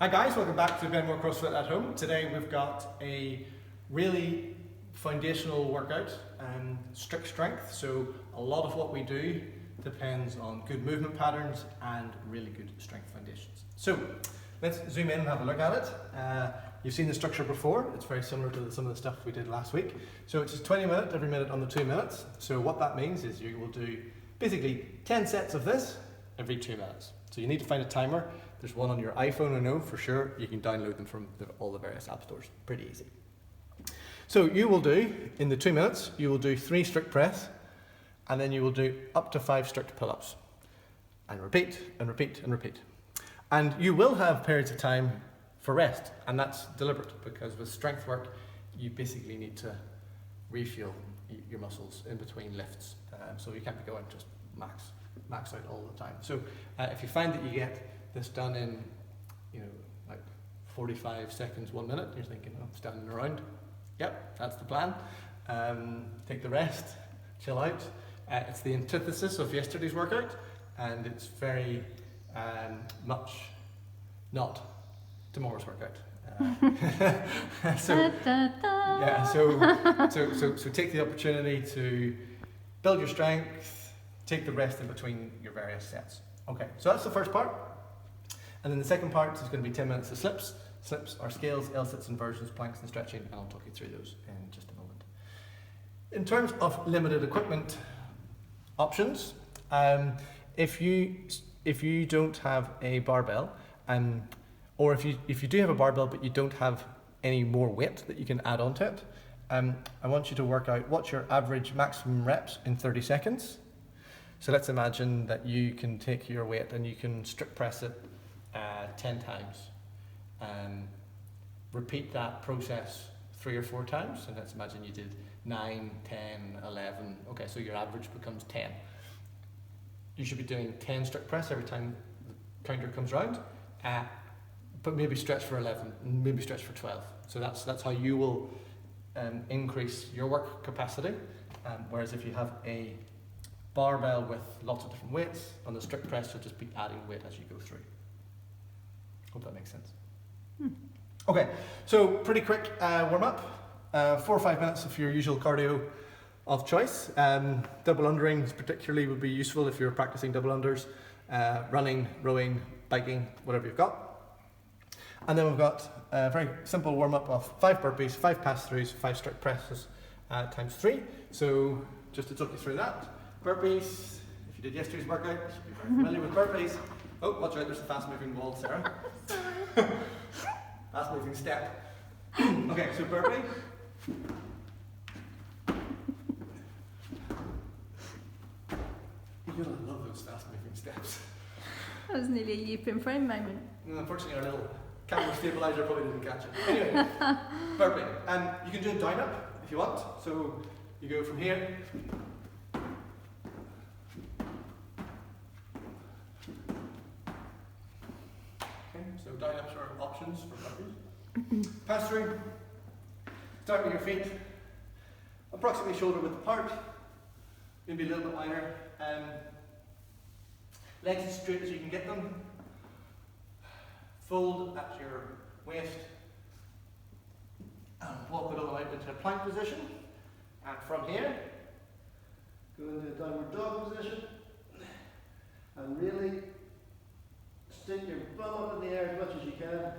Hi guys, welcome back to Benmore CrossFit at Home. Today we've got a really foundational workout and strict strength. So a lot of what we do depends on good movement patterns and really good strength foundations. So let's zoom in and have a look at it. You've seen the structure before. It's very similar to some of the stuff we did last week. So it's just 20 minutes, every minute on the 2 minutes. So what that means is you will do basically 10 sets of this every 2 minutes. So you need to find a timer. There's one on your iPhone, I know for sure. You can download them from all the various app stores. Pretty easy. So you will do, in the 2 minutes, you will do 3 strict press, and then you will do up to 5 strict pull-ups. And repeat, and repeat, and repeat. And you will have periods of time for rest, and that's deliberate, because with strength work, you basically need to refuel your muscles in between lifts. So you can't be going just max out all the time. So if you find that you get this done in, like 45 seconds, 1 minute, you're thinking, oh, I'm standing around. Yep, that's the plan. Take the rest, chill out. It's the antithesis of yesterday's workout, and it's very much not tomorrow's workout. So take the opportunity to build your strength, take the rest in between your various sets. Okay, so that's the first part. And then the second part is going to be 10 minutes of slips. Slips are scales, L-sits, inversions, planks and stretching, and I'll talk you through those in just a moment. In terms of limited equipment options, if you don't have a barbell, or if you do have a barbell but you don't have any more weight that you can add onto it, I want you to work out what's your average maximum reps in 30 seconds. So let's imagine that you can take your weight and you can strict press it 10 times. Repeat that process 3 or 4 times, and let's imagine you did 9, 10, 11. Okay, so your average becomes 10. You should be doing 10 strict press every time the counter comes round, but maybe stretch for 11, maybe stretch for 12. So that's how you will increase your work capacity. Whereas if you have a barbell with lots of different weights, on the strict press you'll just be adding weight as you go through. Hope that makes sense. Okay, so pretty quick warm up. 4 or 5 minutes of your usual cardio of choice. Double underings particularly would be useful if you're practicing double unders. Running, rowing, biking, whatever you've got. And then we've got a very simple warm up of 5 burpees, 5 pass-throughs, 5 strict presses times 3. So just to talk you through that. Burpees, if you did yesterday's workout, you should be very familiar with burpees. Oh, watch out, there's a fast moving wall, Sarah. Fast moving step. Okay, so burpee. You're gonna love those fast moving steps. That was nearly a leaping frame moment. Unfortunately, our little camera stabilizer probably didn't catch it. Anyway, burpee. And you can do it down up if you want. So you go from here. So down-ups are options for burpees. Pass through. Start with your feet approximately shoulder width apart, maybe a little bit wider. Legs as straight as you can get them. Fold at your waist and walk it all out into a plank position. And from here, go into a downward dog position and really stick your bum up in the air as much as you can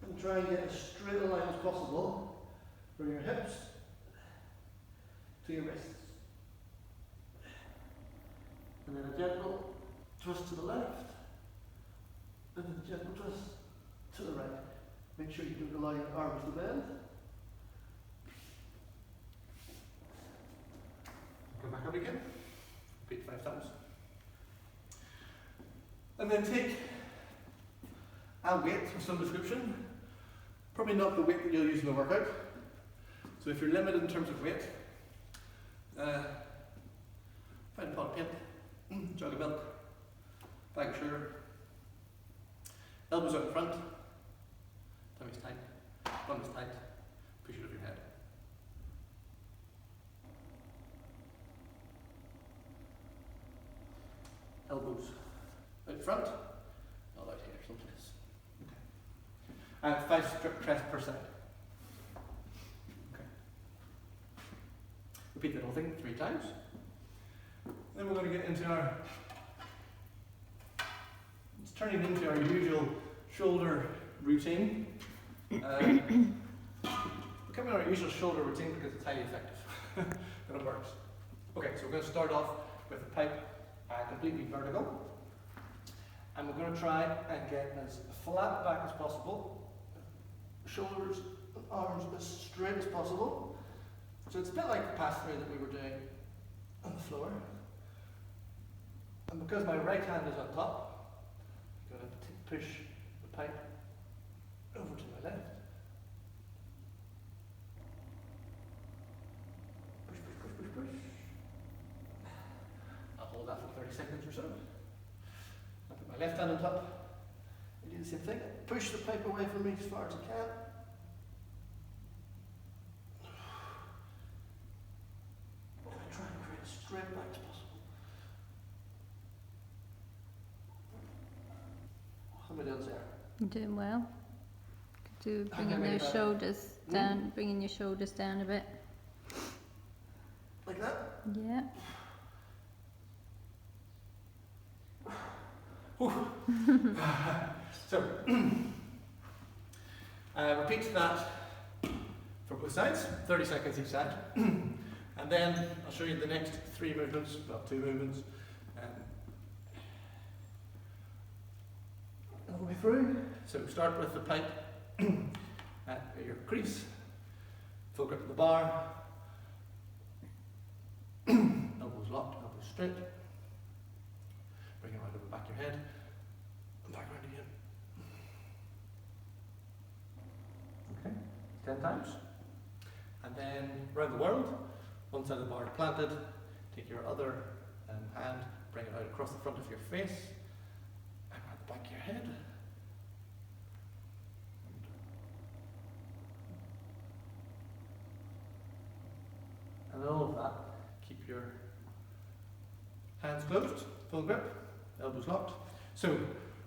and try and get as straight a line as possible from your hips to your wrists. And then a gentle twist to the left and then a gentle twist to the right. Make sure you don't allow your arms to bend. Go back up again. Repeat 5 times. And then take a weight of some description, probably not the weight that you'll use in the workout. So if you're limited in terms of weight, find a pot of paint, jug of milk, bag of sugar, elbows out in front, tummy's tight, bum is tight, push it over your head. Elbows out front, not out here, and 5 strict press per side. Okay. Repeat the whole thing 3 times. Then we're going to get into our, it's turning into our usual shoulder routine. Becoming our usual shoulder routine because it's highly effective and it works. Okay, so we're going to start off with the pipe completely vertical. And we're going to try and get as flat back as possible, shoulders and arms as straight as possible. So it's a bit like the pass-through that we were doing on the floor. And because my right hand is on top, I'm going to push the pipe over to my left. Push, push, push, push, push. I'll hold that for 30 seconds or so. I'll put my left hand on top and do the same thing. Push the pipe away from me as far as I can. And try and create a straight back as possible. How many down there? You're doing well. Could do bringing those shoulders down, bringing your shoulders down a bit. Like that? Yeah. So, repeat that for both sides, 30 seconds each side. And then I'll show you the next 3 movements, well 2 movements. All the way through. So start with the pipe at your crease, full grip of the bar, elbows locked, elbows straight. Bring it right over the back of your head, and back around again. Okay, 10 times. And then round the world, one side of the bar planted, take your other hand, bring it out across the front of your face, and around the back of your head. And all of that, keep your hands closed, full grip, elbows locked. So,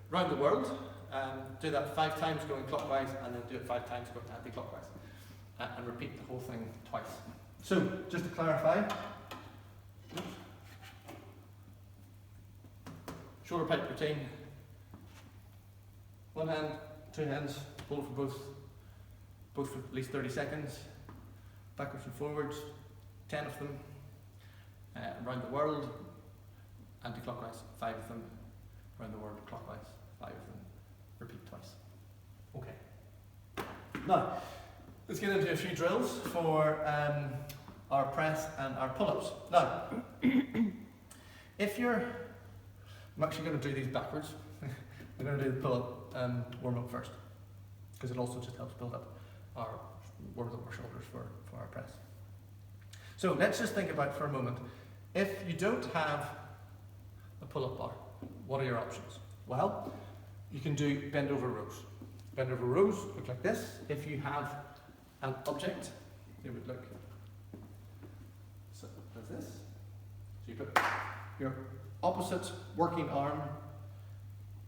round the world, do that 5 times going clockwise and then do it 5 times going anti-clockwise. And repeat the whole thing twice. So, just to clarify, shoulder pipe routine, 1 hand, 2 hands, hold for both for at least 30 seconds, backwards and forwards, 10 of them, around the world, anti-clockwise, 5 of them, around the world, clockwise, 5 of them, repeat twice. Okay. Now, let's get into a few drills for our press and our pull-ups. Now, I'm actually going to do these backwards. I'm going to do the pull-up warm-up first, because it also just helps build up warms up our shoulders for our press. So let's just think about for a moment, if you don't have a pull-up bar, what are your options? Well, you can do bend over rows. Bend over rows look like this. If you have an object, it would look so as this. So you put your opposite working arm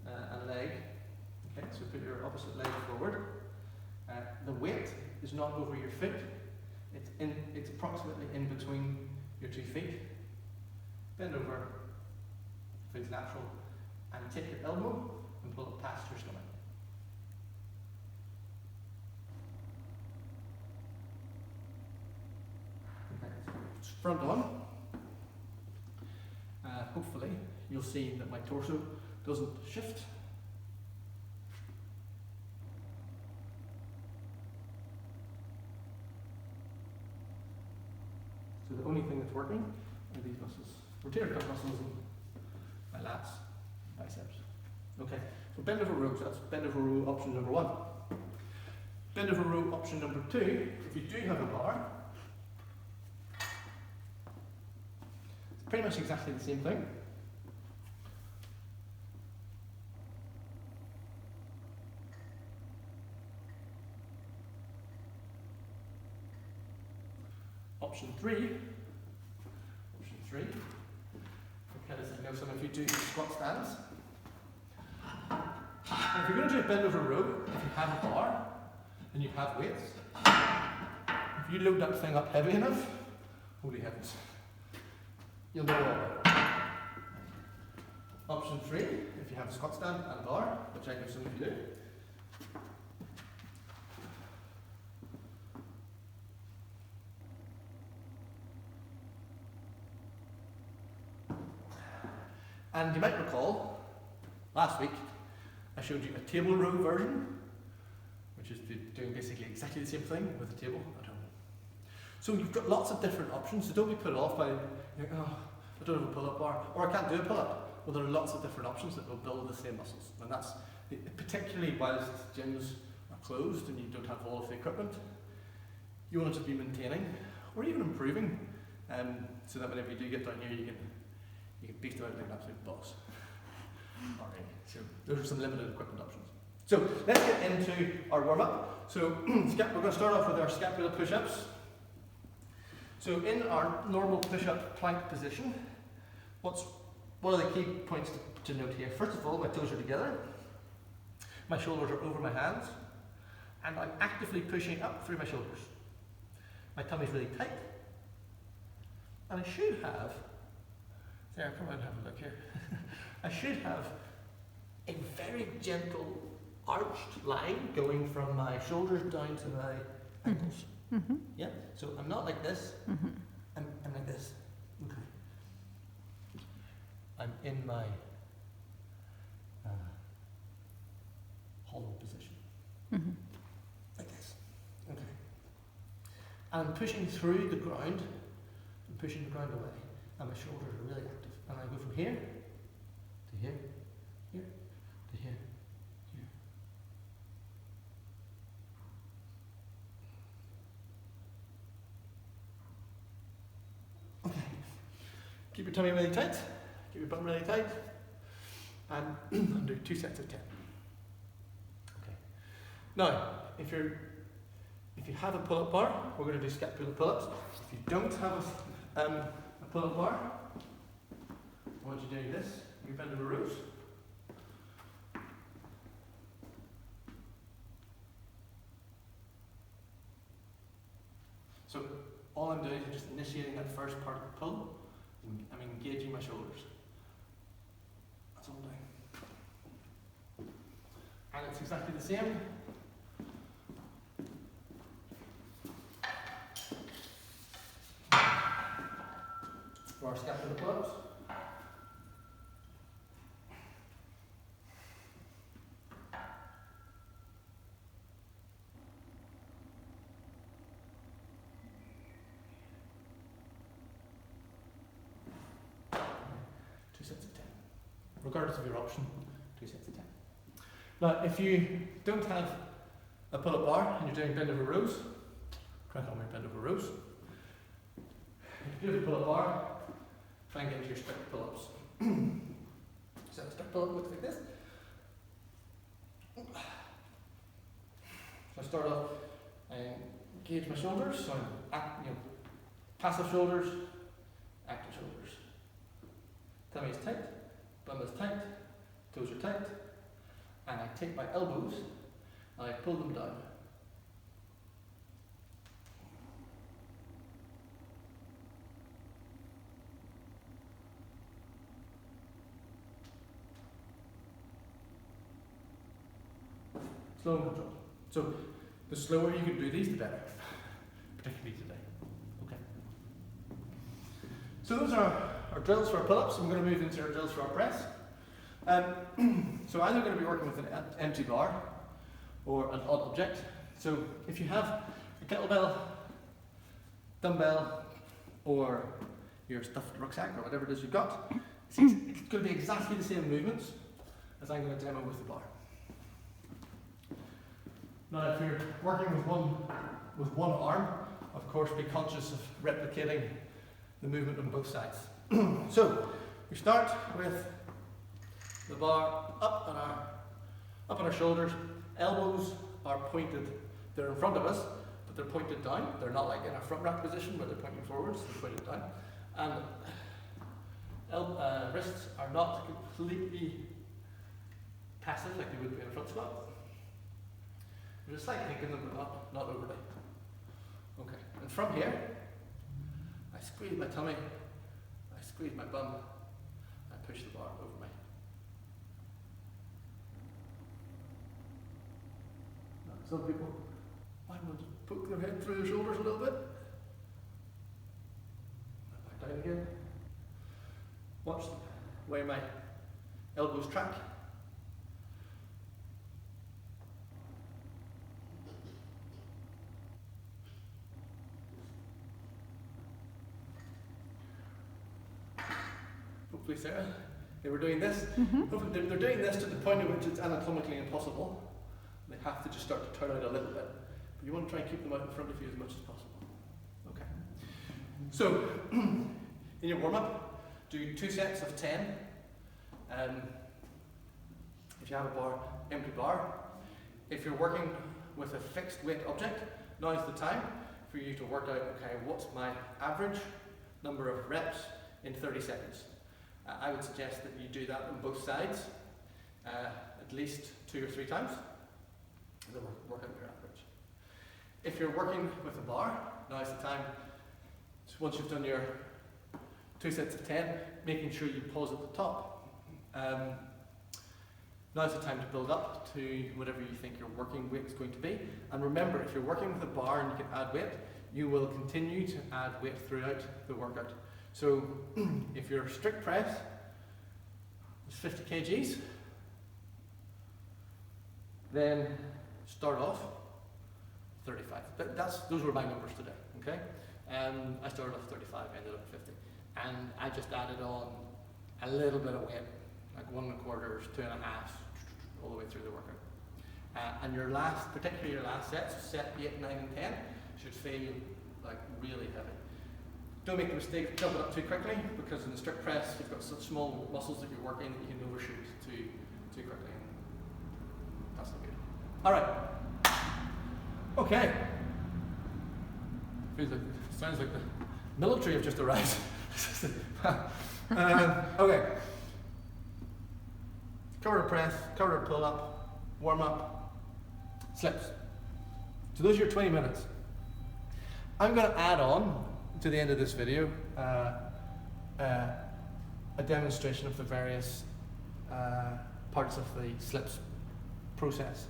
and leg. Okay, so put your opposite leg forward. The weight is not over your foot. It's approximately in between your 2 feet. Bend over, feels natural, and take your elbow and pull it past your stomach. Okay, so it's front on. Hopefully you'll see that my torso doesn't shift. So the only thing that's working are these muscles, rotator cuff muscles and my lats, biceps. Okay, so bend over rows, that's bend over row option number 1. Bend over row option number 2, if you do have a bar, it's pretty much exactly the same thing. Option 3, because I know some of you do squat stands. And if if you're going to do a bend over row, if you have a bar and you have weights, if you load that thing up heavy enough, holy heavens, you'll know all about it. Option 3, if you have a squat stand and a bar, which I know some of you do. And you might recall, last week, I showed you a table row version, which is doing basically exactly the same thing with a table at home. So you've got lots of different options, so don't be put off by, oh, I don't have a pull-up bar, or I can't do a pull-up. Well, there are lots of different options that will build the same muscles, and that's particularly whilst gyms are closed and you don't have all of the equipment, you want to be maintaining or even improving, so that whenever you do get down here, you can beast them out like an absolute boss. Alright, so those are some limited equipment options. So let's get into our warm-up. So we're going to start off with our scapular push-ups. So in our normal push-up plank position, what are the key points to note here? First of all, my toes are together, my shoulders are over my hands, and I'm actively pushing up through my shoulders. My tummy's really tight, and I should have, there, come on and have a look here. I should have a very gentle arched line going from my shoulders down to my ankles. Mm-hmm. Yeah, so I'm not like this, I'm like this. Okay. I'm in my hollow position. Like this. Okay. And I'm pushing through the ground, I'm pushing the ground away, and my shoulders are really active. And I go from here to here, here, to here, here. Okay. Keep your tummy really tight. Keep your bum really tight, and do 2 sets of 10. Okay. Now, if you have a pull-up bar, we're going to do scapular pull-ups. If you don't have a pull-up bar, I want you doing this. You bend over rows. So all I'm doing is just initiating that first part of the pull. I'm engaging my shoulders. That's all I'm doing. And it's exactly the same. For our scapular pull-ups. Regardless of your option, 2 sets of 10. Now, if you don't have a pull-up bar and you're doing bend over rows, crack on with bend over rows. If you do have a pull-up bar, try and get into your strict pull-ups. So a strict pull-up looks like this. So I start off and engage my shoulders, so I'm passive shoulders, active shoulders. Tummy is tight. Bum is tight, toes are tight, and I take my elbows and I pull them down. Slow and controlled. So the slower you can do these, the better, particularly today. Okay. So those are our drills for our pull-ups, and we're going to move into our drills for our press. So either going to be working with an empty bar or an odd object. So if you have a kettlebell, dumbbell, or your stuffed rucksack, or whatever it is you've got, it's going to be exactly the same movements as I'm going to demo with the bar. Now if you're working with one arm, of course be conscious of replicating the movement on both sides. So we start with the bar up on our shoulders. Elbows are pointed, they're in front of us, but they're pointed down. They're not like in a front rack position where they're pointing forwards, they're pointed down. And wrists are not completely passive like you would be in a front squat. There's a slight kick in them, but not overly. Okay, and from here, I squeeze my tummy, I squeeze my bum, I push the bar over me. Some people might want to poke their head through their shoulders a little bit. Back down again. Watch the way my elbows track. Hopefully, Sarah, they were doing this. Hopefully they're doing this to the point at which it's anatomically impossible. They have to just start to turn out a little bit. But you want to try and keep them out in front of you as much as possible. Okay. So, in your warm-up, do 2 sets of 10. If you have a bar, empty bar. If you're working with a fixed weight object, now is the time for you to work out, okay, what's my average number of reps in 30 seconds. I would suggest that you do that on both sides, at least 2 or 3 times. And work out your average. If you're working with a bar, now is the time, so once you've done your 2 sets of 10, making sure you pause at the top. Now is the time to build up to whatever you think your working weight is going to be. And remember, if you're working with a bar and you can add weight, you will continue to add weight throughout the workout. So if your strict press is 50 kgs, then start off 35. Those were my numbers today, okay? I started off 35, ended up 50. And I just added on a little bit of weight, like 1 1/4, 2 1/2, all the way through the workout. And your last, particularly your last sets, set 8, 9 and 10, should feel like really heavy. Don't make the mistake of jumping up too quickly, because in the strict press you've got such small muscles that you're working that you can overshoot too quickly. That's not good. Alright. Okay. Sounds like the military have just arrived. Okay. Cover a press, cover a pull up, warm up, slips. So those are your 20 minutes. I'm going to add on to the end of this video a demonstration of the various parts of the slips process,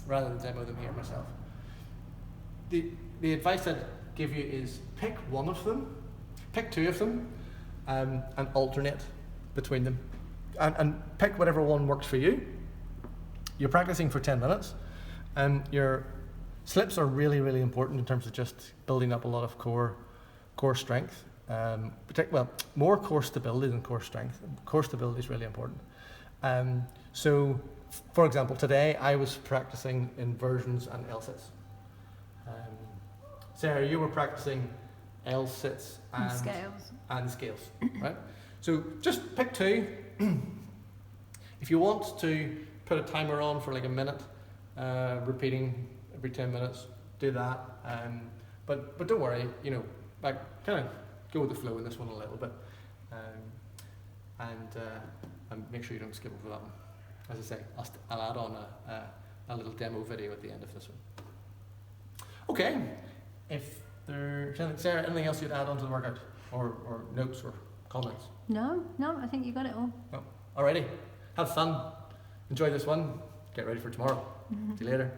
rather than demo them here myself. The advice I'd give you is pick one of them, pick 2 of them, and alternate between them. And pick whatever one works for you. You're practicing for 10 minutes, and your slips are really, really important in terms of just building up a lot of core strength. More core stability than core strength. Core stability is really important. So, for example, today I was practicing inversions and L-sits. Sarah, you were practicing L-sits and scales, right? So just pick 2. If you want to put a timer on for like a minute, repeating every 10 minutes, do that. But don't worry, like kind of go with the flow in this one a little bit, and make sure you don't skip over that one. As I say, I'll add on a little demo video at the end of this one. Okay, if there's anything, Sarah, anything else you'd add on to the workout, or notes or comments? No, I think you got it all. No. Alrighty, have fun, enjoy this one, get ready for tomorrow. See you later.